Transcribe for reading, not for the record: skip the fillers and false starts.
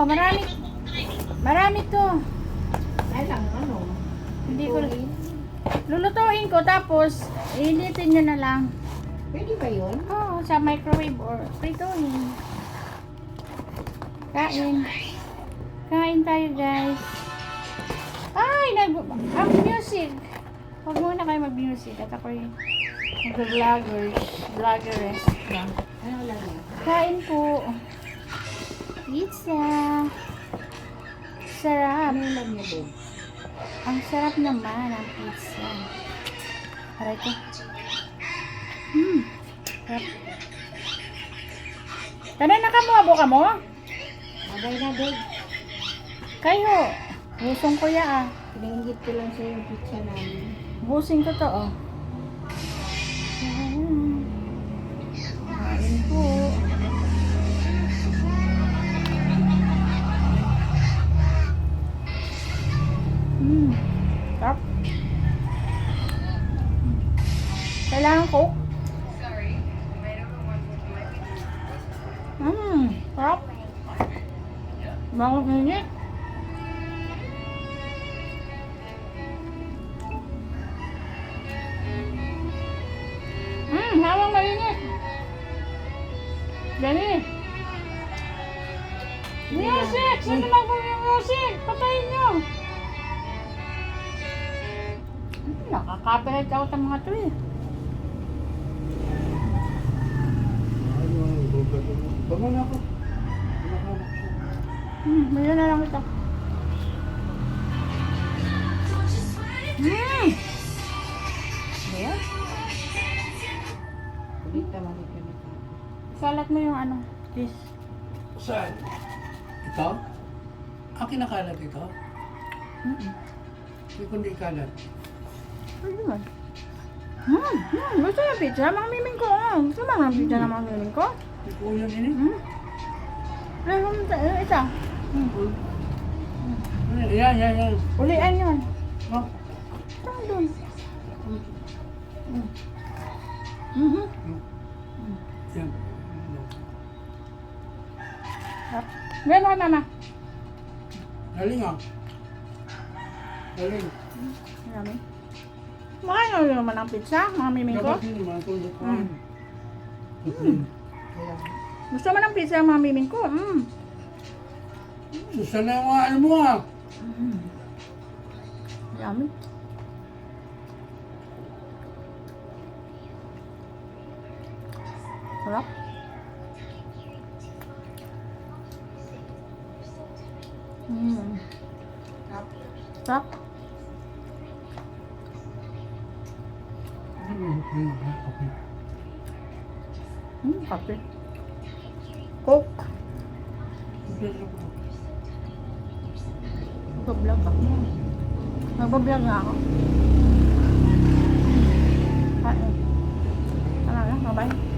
marami. Marami to. Ay lang, ano? Hindi ko lulutuin ko tapos initin nyo na lang. Pwede ba yun? Oo, sa microwave or prituin. Kain. Kain tayo, guys. Ay, ang music. Huwag muna kayo mag-music at ako yung vloggeress lang. Ano lang yan? Kain po. Pizza. Sarap. Ano lang niya doon? Ang sarap naman ang pizza. Aray ko. Sarap. Tanan na ka mo, abo ka mo? Agay na doon. Kayo. Busong ko ya ah. Pinaingit ko lang sa yung pizza namin. Busing ko to oh. Kain po. Sarap. Kailangan ko. Sarap. Bangot nginit. Hawang mainit. Gani. Music! Saan naman po yung music? Patayin nyo! Nakaka-copyright ako sa mga to eh. Bango na ako. Bigyan na lang ito. Ayan. Ulit naman ito na. Salat mo yung ano, please. Saan? Ito? Kinakalat ito? Hindi kundi ikalat. Ano naman? Gusto yung pizza? Mga miming ko. Gusto mo ng pizza ng mga miming ko? Hindi ko yan ini. Isa. Yan. Ulian yun. Oh. Saan doon? Yan. Gawin mo kay mama. Galing ah. Galing. Marami. Makain nga naman ang pizza, mga miming ko. Dapat hindi naman itong lukuhan. Gusto mo ng pizza, mga miming ko. Susan na yung mga ano mo ah. Yummy. Sarap. Sarap. Kape. Coke. Nag-vlog ako. Nag-vlog nga ako. Ano na, bye-bye.